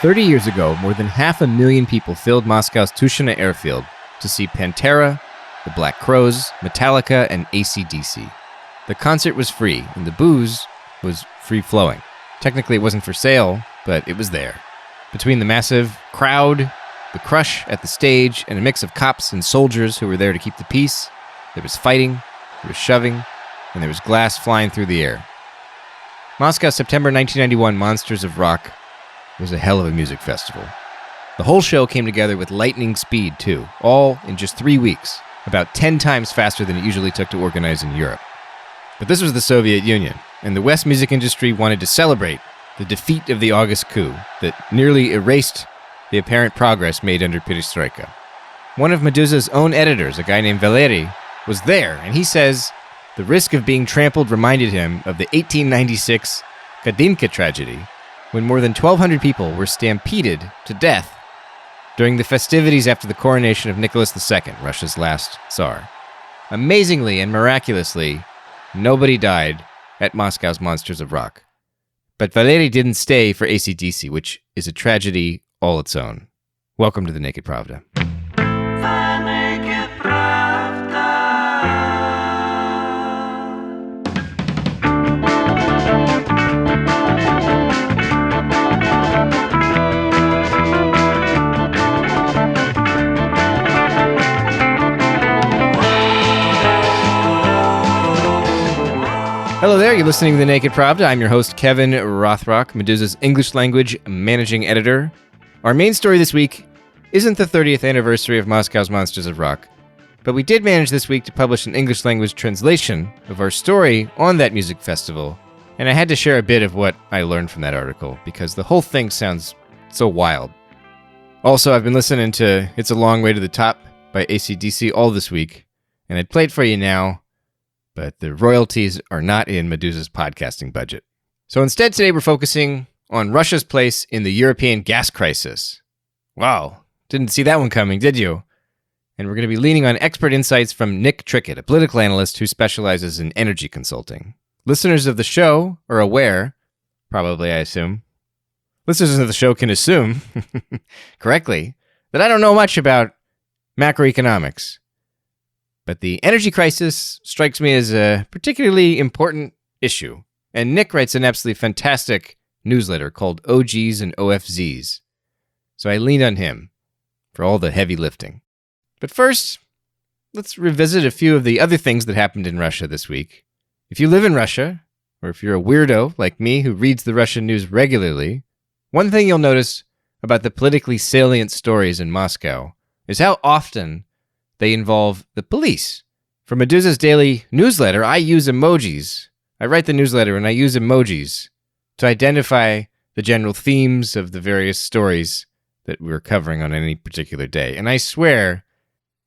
30 years ago, more than 500,000 people filled Moscow's Tushino airfield to see Pantera, the Black Crowes, Metallica, and AC/DC. The concert was free, and the booze was free-flowing. Technically, it wasn't for sale, but it was there. Between the massive crowd, the crush at the stage, and a mix of cops and soldiers who were there to keep the peace, there was fighting, there was shoving, and there was glass flying through the air. Moscow's September 1991 Monsters of Rock was a hell of a music festival. The whole show came together with lightning speed, too, all in just 3 weeks, about 10 times faster than it usually took to organize in Europe. But this was the Soviet Union, and the West music industry wanted to celebrate the defeat of the August coup that nearly erased the apparent progress made under Perestroika. One of Meduza's own editors, a guy named Valery, was there, and he says the risk of being trampled reminded him of the 1896 Kadinka tragedy, when more than 1,200 people were stampeded to death during the festivities after the coronation of Nicholas II, Russia's last Tsar. Amazingly and miraculously, nobody died at Moscow's Monsters of Rock. But Valery didn't stay for AC/DC, which is a tragedy all its own. Welcome to The Naked Pravda. Hello there, you're listening to The Naked Pravda. I'm your host, Kevin Rothrock, Meduza's English language managing editor. Our main story this week isn't the 30th anniversary of Moscow's Monsters of Rock, but we did manage this week to publish an English language translation of our story on that music festival, and I had to share a bit of what I learned from that article, because the whole thing sounds so wild. Also, I've been listening to It's a Long Way to the Top by AC/DC all this week, and I'd play it for you now, but the royalties are not in Meduza's podcasting budget. So instead today we're focusing on Russia's place in the European gas crisis. Wow, didn't see that one coming, did you? And we're going to be leaning on expert insights from Nick Trickett, a political analyst who specializes in energy consulting. Listeners of the show are aware, probably I assume, listeners of the show can assume, correctly, that I don't know much about macroeconomics. But the energy crisis strikes me as a particularly important issue. And Nick writes an absolutely fantastic newsletter called OGs and OFZs. So I leaned on him for all the heavy lifting. But first, let's revisit a few of the other things that happened in Russia this week. If you live in Russia, or if you're a weirdo like me who reads the Russian news regularly, one thing you'll notice about the politically salient stories in Moscow is how often they involve the police. For Meduza's daily newsletter, I use emojis. I write the newsletter and I use emojis to identify the general themes of the various stories that we're covering on any particular day. And I swear,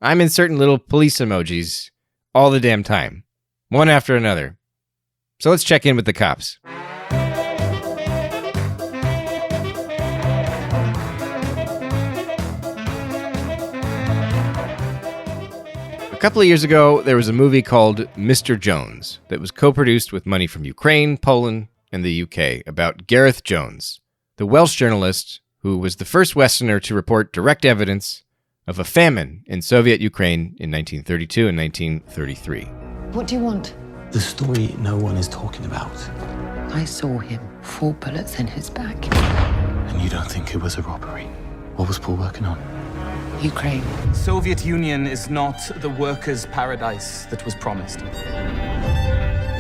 I'm inserting little police emojis all the damn time, one after another. So let's check in with the cops. A couple of years ago, there was a movie called Mr. Jones that was co-produced with money from Ukraine, Poland, and the UK about Gareth Jones, the Welsh journalist who was the first Westerner to report direct evidence of a famine in Soviet Ukraine in 1932 and 1933. What do you want? The story no one is talking about. I saw him, 4 bullets in his back. And you don't think it was a robbery? What was Paul working on? Ukraine. Soviet Union is not the workers' paradise that was promised.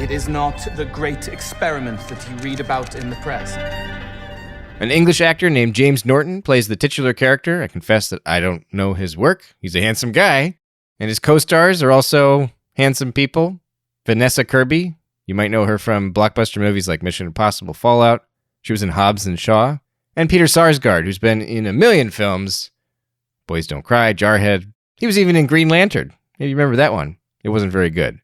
It is not the great experiment that you read about in the press. An English actor named James Norton plays the titular character. I confess that I don't know his work. He's a handsome guy. And his co-stars are also handsome people. Vanessa Kirby, you might know her from blockbuster movies like Mission Impossible Fallout. She was in Hobbs and Shaw. And Peter Sarsgaard, who's been in a million films. Boys Don't Cry, Jarhead. He was even in Green Lantern. Maybe you remember that one. It wasn't very good.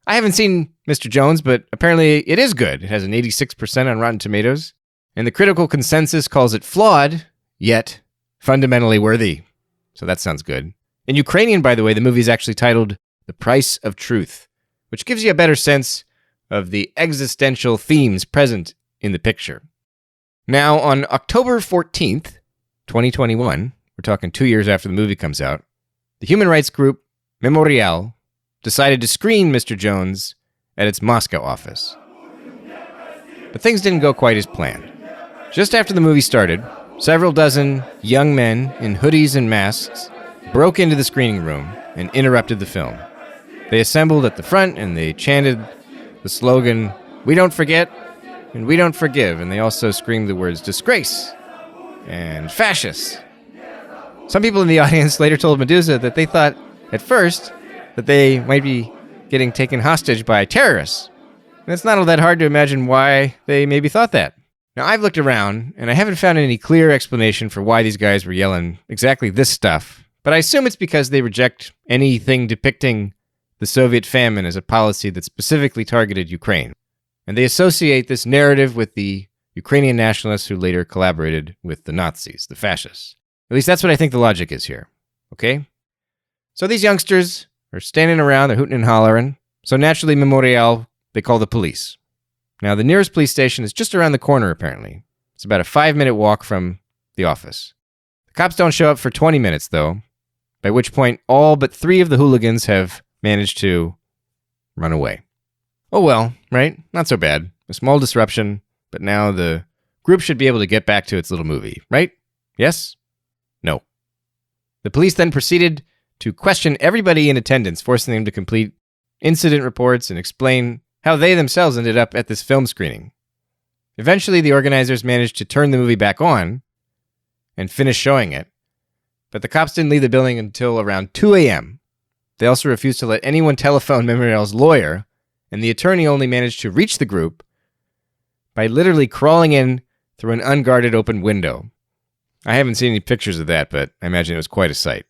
I haven't seen Mr. Jones, but apparently it is good. It has an 86% on Rotten Tomatoes. And the critical consensus calls it flawed, yet fundamentally worthy. So that sounds good. In Ukrainian, by the way, the movie is actually titled The Price of Truth, which gives you a better sense of the existential themes present in the picture. Now, on October 14th, 2021, we're talking 2 years after the movie comes out, the human rights group Memorial decided to screen Mr. Jones at its Moscow office. But things didn't go quite as planned. Just after the movie started, several dozen young men in hoodies and masks broke into the screening room and interrupted the film. They assembled at the front and they chanted the slogan, "We don't forget and we don't forgive," and they also screamed the words "disgrace" and "fascist." Some people in the audience later told Medusa that they thought at first that they might be getting taken hostage by terrorists. And it's not all that hard to imagine why they maybe thought that. Now, I've looked around, and I haven't found any clear explanation for why these guys were yelling exactly this stuff, but I assume it's because they reject anything depicting the Soviet famine as a policy that specifically targeted Ukraine. And they associate this narrative with the Ukrainian nationalists who later collaborated with the Nazis, the fascists. At least that's what I think the logic is here. Okay? So these youngsters are standing around, they're hooting and hollering. So naturally, Memorial, they call the police. Now, the nearest police station is just around the corner, apparently. It's about a 5-minute walk from the office. The cops don't show up for 20 minutes, though, by which point all but 3 of the hooligans have managed to run away. Oh well, right? Not so bad. A small disruption, but now the group should be able to get back to its little movie, right? Yes? No. The police then proceeded to question everybody in attendance, forcing them to complete incident reports and explain how they themselves ended up at this film screening. Eventually, the organizers managed to turn the movie back on and finish showing it, but the cops didn't leave the building until around 2 a.m. They also refused to let anyone telephone Memorial's lawyer, and the attorney only managed to reach the group by literally crawling in through an unguarded open window. I haven't seen any pictures of that, but I imagine it was quite a sight.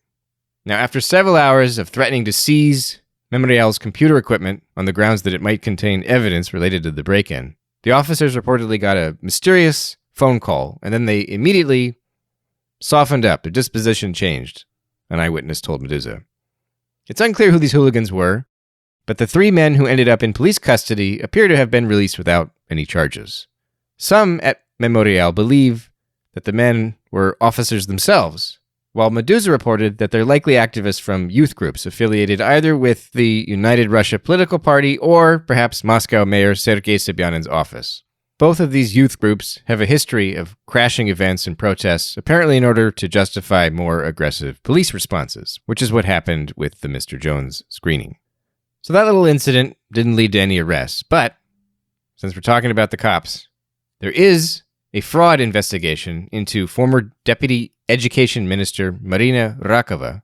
Now, after several hours of threatening to seize Memorial's computer equipment on the grounds that it might contain evidence related to the break-in, the officers reportedly got a mysterious phone call, and then they immediately softened up. Their disposition changed, an eyewitness told Medusa. It's unclear who these hooligans were, but the 3 men who ended up in police custody appear to have been released without any charges. Some at Memorial believe that the men were officers themselves, while Medusa reported that they're likely activists from youth groups affiliated either with the United Russia political party or perhaps Moscow Mayor Sergei Sobyanin's office. Both of these youth groups have a history of crashing events and protests, apparently in order to justify more aggressive police responses, which is what happened with the Mr. Jones screening. So that little incident didn't lead to any arrests, but since we're talking about the cops, there is a fraud investigation into former Deputy Education Minister Marina Rakova,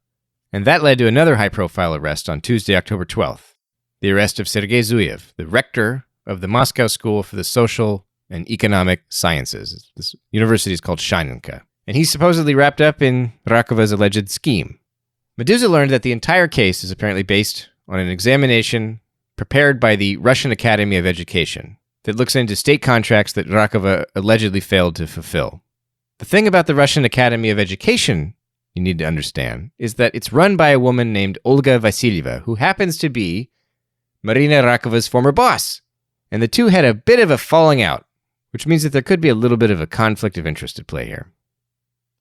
and that led to another high-profile arrest on Tuesday, October 12th, the arrest of Sergei Zuyev, the rector of the Moscow School for the Social and Economic Sciences. This university is called Shininka, and he's supposedly wrapped up in Rakova's alleged scheme. Medusa learned that the entire case is apparently based on an examination prepared by the Russian Academy of Education that looks into state contracts that Rakova allegedly failed to fulfill. The thing about the Russian Academy of Education you need to understand is that it's run by a woman named Olga Vasilyeva, who happens to be Marina Rakova's former boss. And the two had a bit of a falling out, which means that there could be a little bit of a conflict of interest at play here.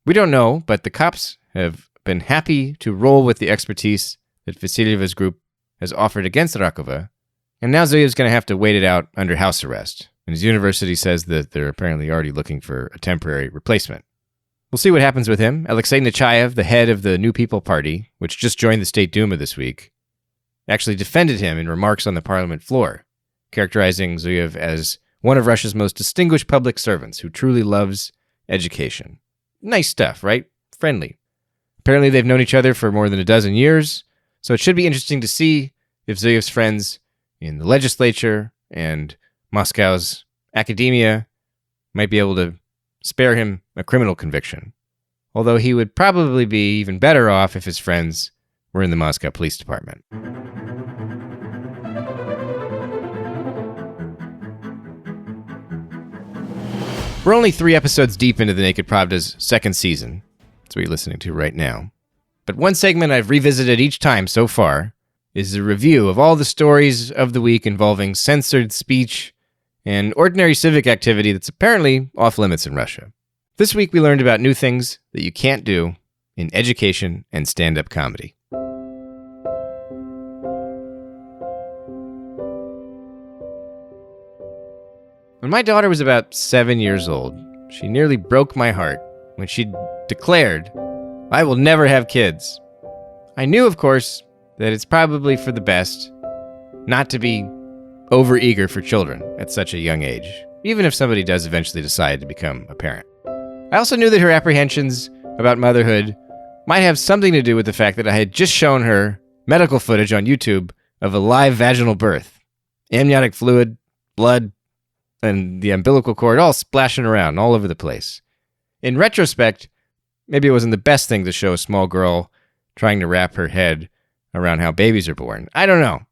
We don't know, but the cops have been happy to roll with the expertise that Vasilyeva's group has offered against Rakova, and now Zuyev's going to have to wait it out under house arrest. And his university says that they're apparently already looking for a temporary replacement. We'll see what happens with him. Alexei Nechayev, the head of the New People Party, which just joined the State Duma this week, actually defended him in remarks on the parliament floor, characterizing Zuyev as one of Russia's most distinguished public servants who truly loves education. Nice stuff, right? Friendly. Apparently they've known each other for more than a dozen years, so it should be interesting to see if Zuyev's friends in the legislature and Moscow's academia might be able to spare him a criminal conviction. Although he would probably be even better off if his friends were in the Moscow Police Department. We're only 3 episodes deep into the Naked Pravda's 2nd season. That's what you're listening to right now. But one segment I've revisited each time so far is a review of all the stories of the week involving censored speech and ordinary civic activity that's apparently off limits in Russia. This week we learned about new things that you can't do in education and stand-up comedy. When my daughter was about 7 years old, she nearly broke my heart when she declared, "I will never have kids." I knew, of course, that it's probably for the best not to be overeager for children at such a young age, even if somebody does eventually decide to become a parent. I also knew that her apprehensions about motherhood might have something to do with the fact that I had just shown her medical footage on YouTube of a live vaginal birth. Amniotic fluid, blood, and the umbilical cord all splashing around all over the place. In retrospect, maybe it wasn't the best thing to show a small girl trying to wrap her head around how babies are born. I don't know.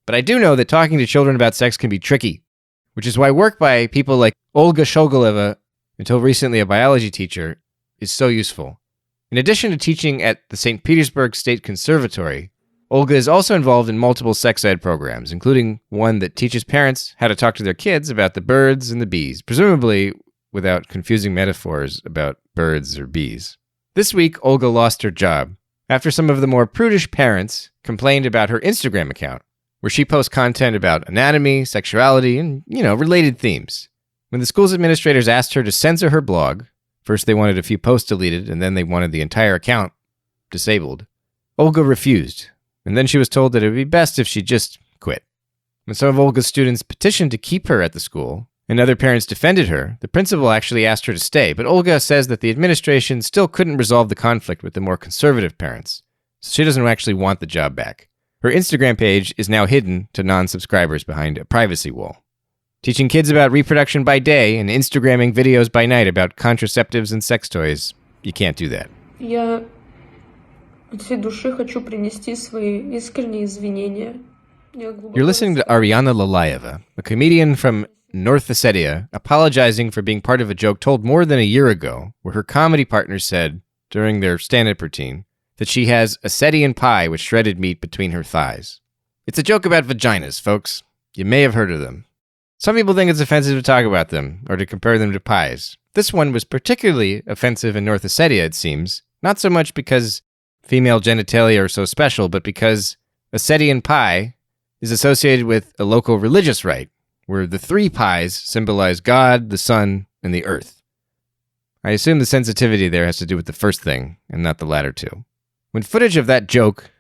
But I do know that talking to children about sex can be tricky, which is why work by people like Olga Shogoleva, until recently a biology teacher, is so useful. In addition to teaching at the St. Petersburg State Conservatory, Olga is also involved in multiple sex ed programs, including one that teaches parents how to talk to their kids about the birds and the bees, presumably without confusing metaphors about birds or bees. This week, Olga lost her job after some of the more prudish parents complained about her Instagram account, where she posts content about anatomy, sexuality, and, related themes. When the school's administrators asked her to censor her blog, first they wanted a few posts deleted, and then they wanted the entire account disabled, Olga refused, and then she was told that it would be best if she just quit. When some of Olga's students petitioned to keep her at the school, and other parents defended her, the principal actually asked her to stay, but Olga says that the administration still couldn't resolve the conflict with the more conservative parents, so she doesn't actually want the job back. Her Instagram page is now hidden to non-subscribers behind a privacy wall. Teaching kids about reproduction by day and Instagramming videos by night about contraceptives and sex toys, you can't do that. Я от всей души хочу принести свои искренние извинения. You're listening to Ariana Lalayeva, a comedian from North Ossetia, apologizing for being part of a joke told more than a year ago, where her comedy partner said, during their stand-up routine, that she has Ossetian pie with shredded meat between her thighs. It's a joke about vaginas, folks. You may have heard of them. Some people think it's offensive to talk about them, or to compare them to pies. This one was particularly offensive in North Ossetia, it seems, not so much because female genitalia are so special, but because Ossetian pie is associated with a local religious rite, where the three pies symbolize God, the sun, and the earth. I assume the sensitivity there has to do with the first thing, and not the latter two. When footage of that joke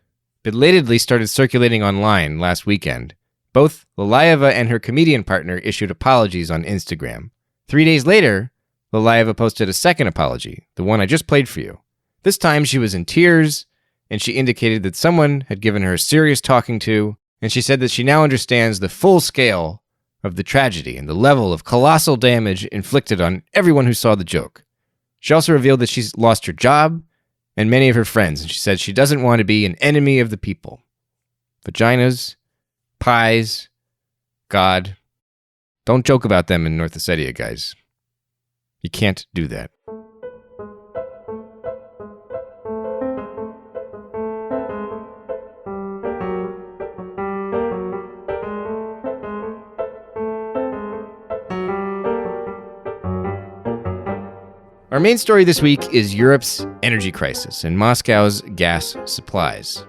belatedly started circulating online last weekend, both Lalayeva and her comedian partner issued apologies on Instagram. 3 days later, Lalayeva posted a second apology, the one I just played for you. This time she was in tears, and she indicated that someone had given her a serious talking to, and she said that she now understands the full scale of the tragedy and the level of colossal damage inflicted on everyone who saw the joke. She also revealed that she's lost her job and many of her friends, and she said she doesn't want to be an enemy of the people. Vaginas, pies, God. Don't joke about them in North Ossetia, guys. You can't do that. Our main story this week is Europe's energy crisis and Moscow's gas supplies.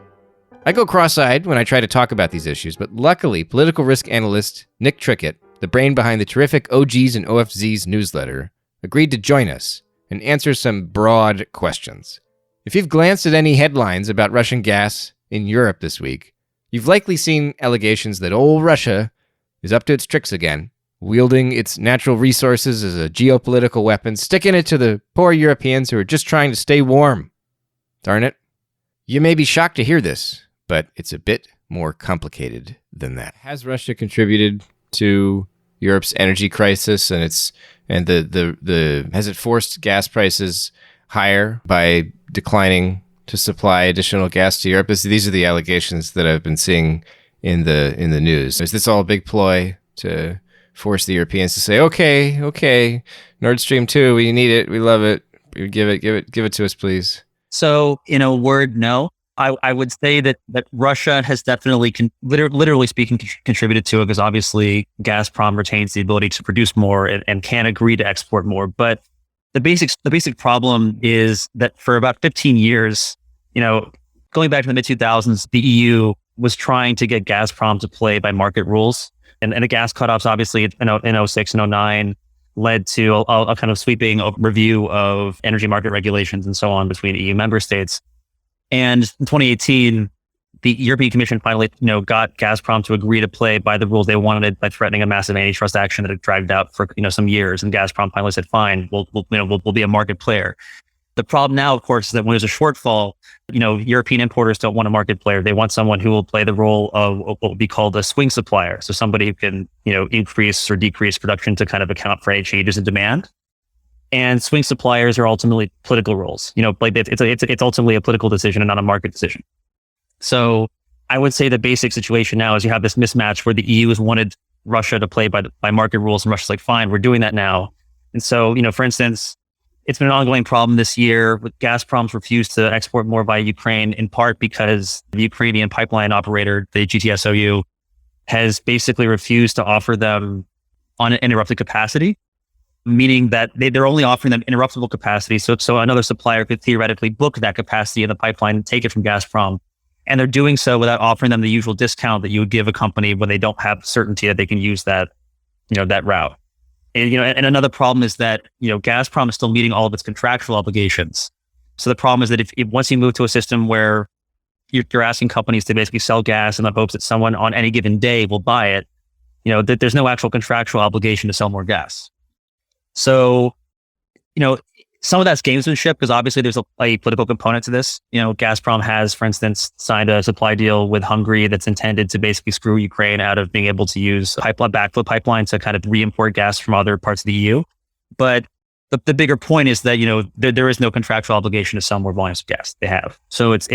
I go cross-eyed when I try to talk about these issues, but luckily, political risk analyst Nick Trickett, the brain behind the terrific OGs and OFZs newsletter, agreed to join us and answer some broad questions. If you've glanced at any headlines about Russian gas in Europe this week, you've likely seen allegations that old Russia is up to its tricks again, wielding its natural resources as a geopolitical weapon, sticking it to the poor Europeans who are just trying to stay warm. Darn it. You may be shocked to hear this, but it's a bit more complicated than that. Has Russia contributed to Europe's energy crisis, and has it forced gas prices higher by declining to supply additional gas to Europe? These are the allegations that I've been seeing in the news. Is this all a big ploy to force the Europeans to say, okay, Nord Stream 2, we need it, we love it, give it to us, please? So, in a word, no. I would say that Russia has definitely, literally speaking, contributed to it, because obviously Gazprom retains the ability to produce more and can agree to export more. But the basic problem is that for about 15 years, going back to the mid 2000s, the EU was trying to get Gazprom to play by market rules, and the gas cutoffs, obviously in 06 and 09, led to a kind of sweeping review of energy market regulations and so on between EU member states. And in 2018, the European Commission finally, got Gazprom to agree to play by the rules they wanted by threatening a massive antitrust action that had dragged out for some years. And Gazprom finally said, "Fine, we'll be a market player." The problem now, of course, is that when there's a shortfall, European importers don't want a market player. They want someone who will play the role of what would be called a swing supplier. So somebody who can, increase or decrease production to kind of account for any changes in demand. And swing suppliers are ultimately political roles. It's ultimately a political decision and not a market decision. So I would say the basic situation now is you have this mismatch where the EU has wanted Russia to play by market rules, and Russia's like, "Fine, we're doing that now." And so, for instance, it's been an ongoing problem this year with Gazprom's refused to export more via Ukraine, in part because the Ukrainian pipeline operator, the GTSOU, has basically refused to offer them uninterrupted capacity, meaning that they're only offering them interruptible capacity. So another supplier could theoretically book that capacity in the pipeline and take it from Gazprom. And they're doing so without offering them the usual discount that you would give a company when they don't have certainty that they can use that route. And another problem is that, Gazprom is still meeting all of its contractual obligations. So the problem is that if once you move to a system where you're asking companies to basically sell gas in the hopes that someone on any given day will buy it, that there's no actual contractual obligation to sell more gas. So, some of that's gamesmanship, because obviously there's a political component to this. Gazprom has, for instance, signed a supply deal with Hungary that's intended to basically screw Ukraine out of being able to use backflow pipeline to kind of re-import gas from other parts of the EU. But the bigger point is that, there is no contractual obligation to sell more volumes of gas. They have. So it's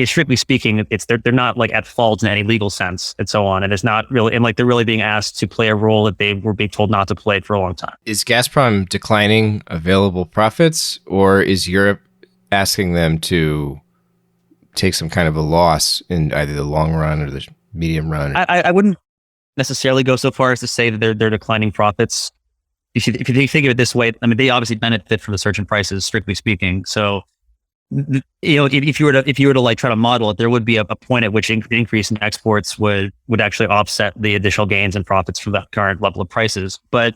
strictly speaking, they're not like at fault in any legal sense and so on. And it's not really, and they're really being asked to play a role that they were being told not to play for a long time. Is Gazprom declining available profits, or is Europe asking them to take some kind of a loss in either the long run or the medium run? I wouldn't necessarily go so far as to say that they're declining profits. If you think of it this way, they obviously benefit from the surge in prices, strictly speaking. So, if you were to like try to model it, there would be a point at which increase in exports would actually offset the additional gains and profits from the current level of prices. But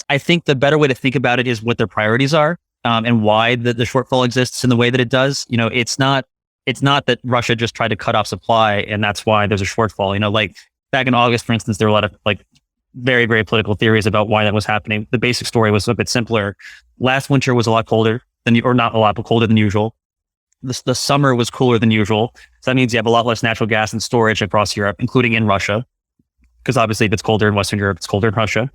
I think the better way to think about it is what their priorities are, and why the shortfall exists in the way that it does. It's not that Russia just tried to cut off supply and that's why there's a shortfall. Like back in August, for instance, there were a lot of very, very political theories about why that was happening. The basic story was a bit simpler. Last winter was a lot colder not a lot, but colder than usual. The summer was cooler than usual. So that means you have a lot less natural gas in storage across Europe, including in Russia. Because obviously if it's colder in Western Europe, it's colder in Russia.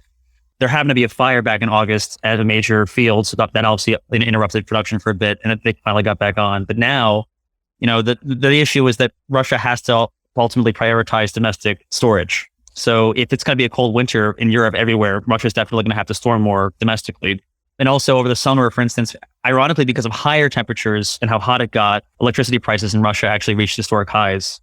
There happened to be a fire back in August at a major field. So that obviously interrupted production for a bit, and they finally got back on. But now, the issue is that Russia has to ultimately prioritize domestic storage. So if it's going to be a cold winter in Europe everywhere, Russia's definitely going to have to store more domestically. And also over the summer, for instance, ironically, because of higher temperatures and how hot it got, electricity prices in Russia actually reached historic highs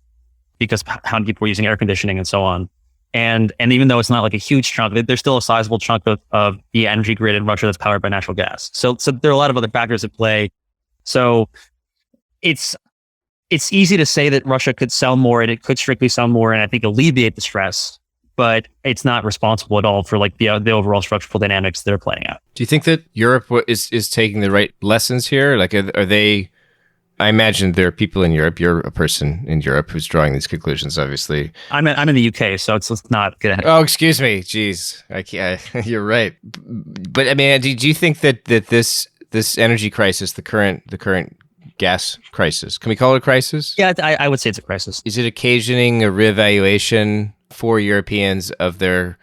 because how many people were using air conditioning and so on. And even though it's not like a huge chunk, there's still a sizable chunk of the energy grid in Russia that's powered by natural gas. So there are a lot of other factors at play. So it's easy to say that Russia could sell more and it could strictly sell more and I think alleviate the stress, but it's not responsible at all for the overall structural dynamics that are playing out. Do you think that Europe is taking the right lessons here? Are they? I imagine there are people in Europe. You're a person in Europe who's drawing these conclusions. Obviously, I'm in the UK, so let's not get ahead. Oh, excuse me. Jeez, I can't. You're right. But do you think that this energy crisis, the current gas crisis, can we call it a crisis? Yeah, I would say it's a crisis. Is it occasioning a reevaluation for Europeans of their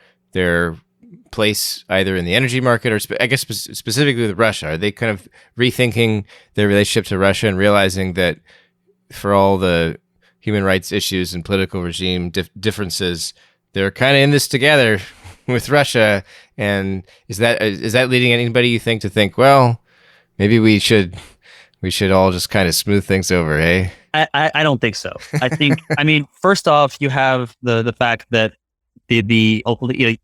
place either in the energy market or I guess specifically with Russia? Are they kind of rethinking their relationship to Russia and realizing that for all the human rights issues and political regime differences, they're kind of in this together with Russia? And is that leading anybody, you think, to think, well, maybe we should We should all just kind of smooth things over, hey? I don't think so. I think, I mean, first off, you have the fact that the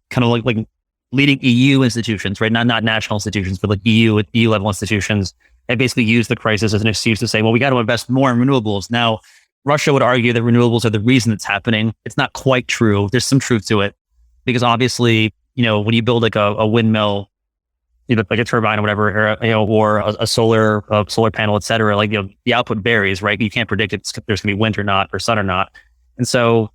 kind of like leading EU institutions, right? Not national institutions, but like EU level institutions, have basically used the crisis as an excuse to say, well, we got to invest more in renewables. Now, Russia would argue that renewables are the reason it's happening. It's not quite true. There's some truth to it, because obviously, when you build like a windmill, like a turbine or whatever, or a solar panel, et cetera, like, the output varies, right? You can't predict if there's going to be wind or not, or sun or not. And so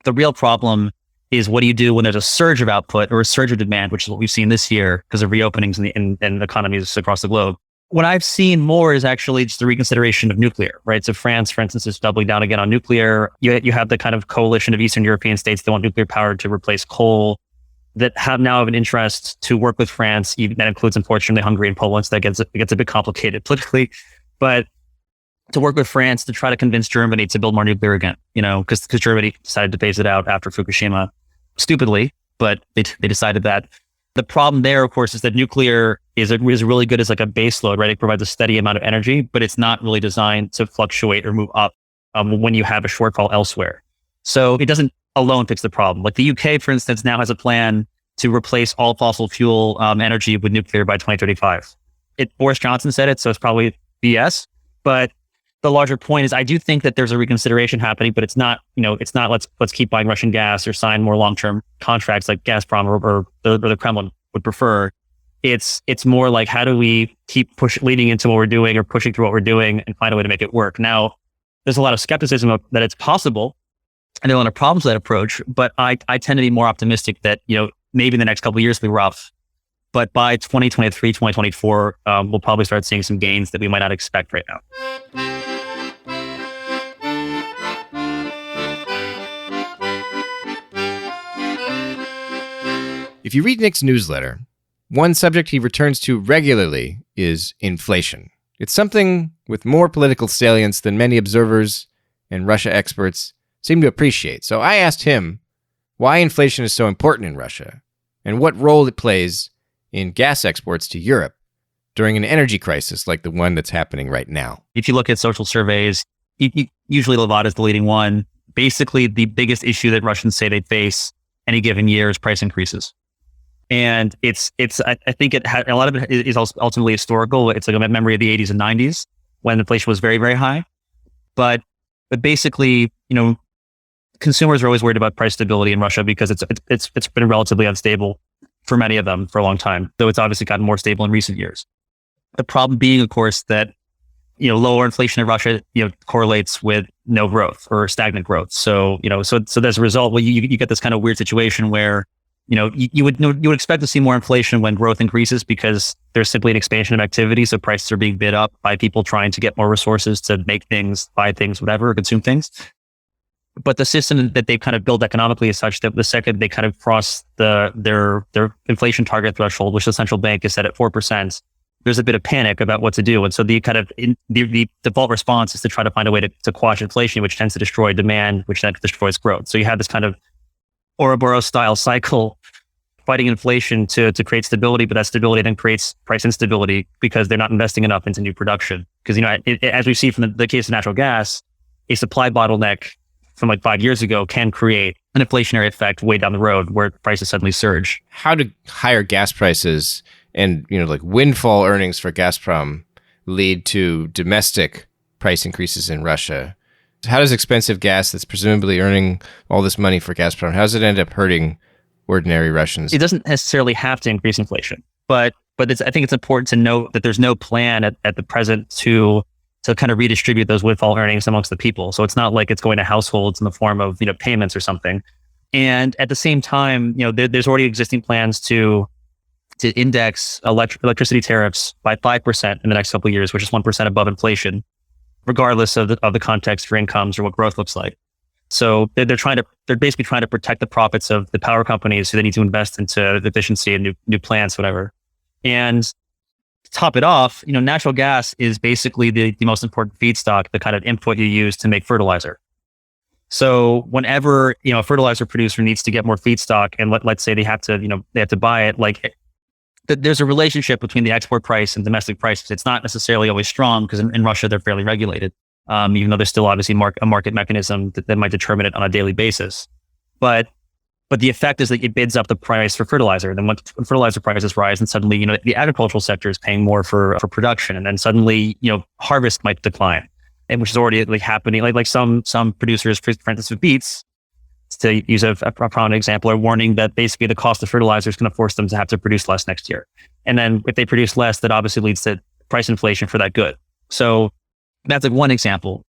the real problem is, what do you do when there's a surge of output or a surge of demand, which is what we've seen this year because of reopenings in economies across the globe. What I've seen more is actually just the reconsideration of nuclear, right? So France, for instance, is doubling down again on nuclear. You have the kind of coalition of Eastern European states that want nuclear power to replace coal, that now have an interest to work with France. Even that includes, unfortunately, Hungary and Poland. So that gets a bit complicated politically, but to work with France to try to convince Germany to build more nuclear again, because Germany decided to phase it out after Fukushima, stupidly, but they decided that. The problem there, of course, is that nuclear is really good as like a base load, right? It provides a steady amount of energy, but it's not really designed to fluctuate or move up when you have a shortfall elsewhere. So it doesn't alone fix the problem. Like the UK, for instance, now has a plan to replace all fossil fuel energy with nuclear by 2035. Boris Johnson said it, so it's probably BS. But the larger point is, I do think that there's a reconsideration happening, but it's not let's keep buying Russian gas or sign more long-term contracts like Gazprom or the Kremlin would prefer. It's more like, how do we keep leading into what we're doing or pushing through what we're doing and find a way to make it work? Now, there's a lot of skepticism that it's possible, and there are a lot of problems with that approach, but I tend to be more optimistic that, maybe in the next couple of years will be rough, but by 2023, 2024, we'll probably start seeing some gains that we might not expect right now. If you read Nick's newsletter, one subject he returns to regularly is inflation. It's something with more political salience than many observers and Russia experts seem to appreciate. So I asked him why inflation is so important in Russia and what role it plays in gas exports to Europe during an energy crisis like the one that's happening right now. If you look at social surveys, usually Levada is the leading one. Basically, the biggest issue that Russians say they face any given year is price increases. And I think a lot of it is also ultimately historical. It's like a memory of the 80s and 90s when inflation was very, very high. But basically, consumers are always worried about price stability in Russia because it's been relatively unstable for many of them for a long time, though it's obviously gotten more stable in recent years. The problem being, of course, that lower inflation in Russia correlates with no growth or stagnant growth. So as a result, you get this kind of weird situation where you would expect to see more inflation when growth increases because there's simply an expansion of activity. So prices are being bid up by people trying to get more resources to make things, buy things, whatever, consume things. But the system that they've kind of built economically is such that the second they kind of cross their inflation target threshold, which the central bank is set at 4%, there's a bit of panic about what to do. And so the default response is to try to find a way to quash inflation, which tends to destroy demand, which then destroys growth. So you have this kind of Ouroboros style cycle fighting inflation to create stability, but that stability then creates price instability because they're not investing enough into new production. Because, as we see from the case of natural gas, a supply bottleneck from like 5 years ago can create an inflationary effect way down the road where prices suddenly surge. How do higher gas prices and, like windfall earnings for Gazprom lead to domestic price increases in Russia? How does expensive gas that's presumably earning all this money for Gazprom, how does it end up hurting ordinary Russians? It doesn't necessarily have to increase inflation, but I think it's important to note that there's no plan at the present to kind of redistribute those windfall earnings amongst the people. So it's not like it's going to households in the form of payments or something. And at the same time, there's already existing plans to index electricity tariffs by 5% in the next couple of years, which is 1% above inflation, regardless of the context for incomes or what growth looks like. So they're basically trying to protect the profits of the power companies who they need to invest into the efficiency and new plants, whatever. And to top it off, natural gas is basically the most important feedstock, the kind of input you use to make fertilizer. So whenever, a fertilizer producer needs to get more feedstock and let's say they have to buy it, like there's a relationship between the export price and domestic prices. It's not necessarily always strong because in Russia, they're fairly regulated, even though there's still obviously a market mechanism that might determine it on a daily basis. But the effect is that it bids up the price for fertilizer. And then when fertilizer prices rise, and suddenly, the agricultural sector is paying more for production. And then suddenly, harvest might decline, and which is already like happening. Like some producers, for instance, with beets, to use a prominent example, are warning that basically the cost of fertilizer is going to force them to have to produce less next year. And then if they produce less, that obviously leads to price inflation for that good. So that's like one example.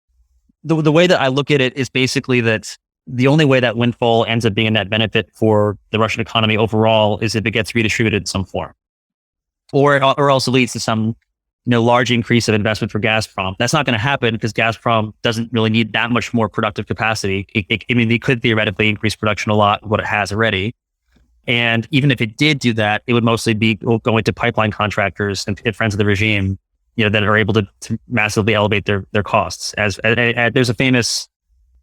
The way that I look at it is basically that the only way that windfall ends up being a net benefit for the Russian economy overall is if it gets redistributed in some form, or else it leads to some large increase of investment for Gazprom. That's not going to happen because Gazprom doesn't really need that much more productive capacity. It could theoretically increase production a lot, what it has already. And even if it did do that, it would mostly be going to pipeline contractors and friends of the regime, that are able to massively elevate their costs. As there's a famous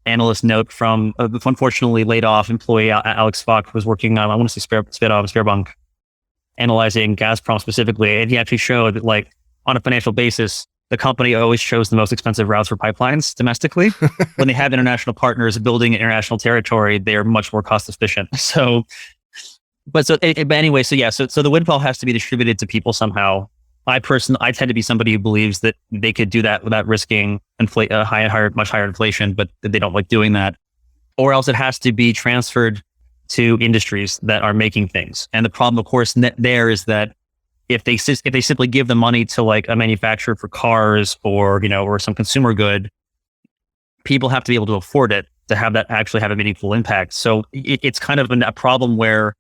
analyst note from unfortunately laid off employee Alex Fock, who was working on, I want to say Sberbank, analyzing Gazprom specifically. And he actually showed that, like, on a financial basis, the company always chose the most expensive routes for pipelines domestically. When they have international partners building international territory, they are much more cost efficient. But anyway, so the windfall has to be distributed to people somehow. I tend to be somebody who believes that they could do that without risking much higher inflation, but they don't like doing that. Or else it has to be transferred to industries that are making things. And the problem, of course, there is that if they simply give the money to like a manufacturer for cars or some consumer good, people have to be able to afford it to have that actually have a meaningful impact. So it's kind of a problem where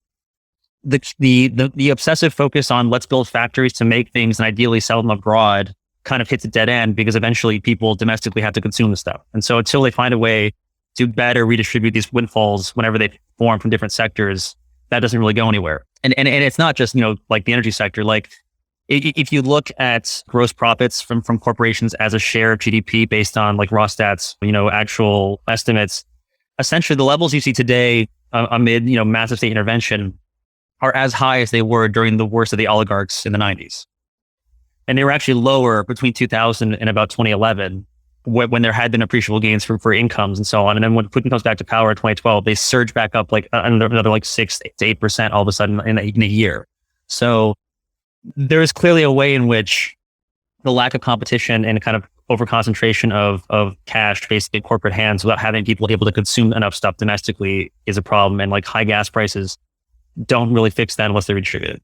the obsessive focus on let's build factories to make things and ideally sell them abroad kind of hits a dead end, because eventually people domestically have to consume the stuff. And so until they find a way to better redistribute these windfalls whenever they form from different sectors, that doesn't really go anywhere. And it's not just, like the energy sector. Like if you look at gross profits from corporations as a share of GDP based on like Rostat's, actual estimates, essentially the levels you see today amid, massive state intervention are as high as they were during the worst of the oligarchs in the 90s. And they were actually lower between 2000 and about 2011, when there had been appreciable gains for incomes and so on. And then when Putin comes back to power in 2012, they surge back up like another like 6 to 8% all of a sudden in a year. So there is clearly a way in which the lack of competition and kind of overconcentration of cash basically in corporate hands without having people able to consume enough stuff domestically is a problem. And like high gas prices don't really fix that unless they're redistributed.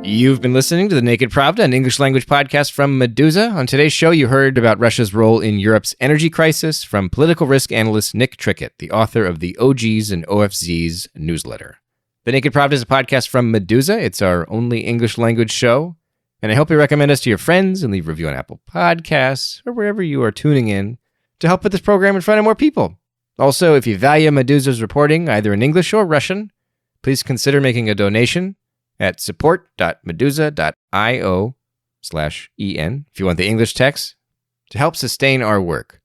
You've been listening to The Naked Pravda, an English language podcast from Meduza. On today's show, you heard about Russia's role in Europe's energy crisis from political risk analyst Nick Trickett, the author of the OGs and OFZs newsletter. The Naked Pravda is a podcast from Meduza. It's our only English language show. And I hope you recommend us to your friends and leave a review on Apple Podcasts or wherever you are tuning in to help put this program in front of more people. Also, if you value Meduza's reporting, either in English or Russian, please consider making a donation at support.meduza.io/en if you want the English text to help sustain our work.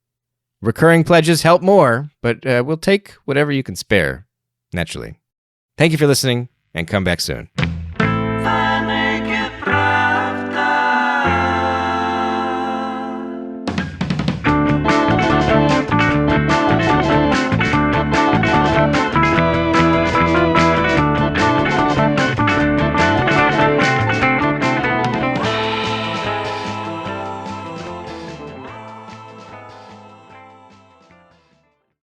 Recurring pledges help more, but we'll take whatever you can spare, naturally. Thank you for listening, and come back soon.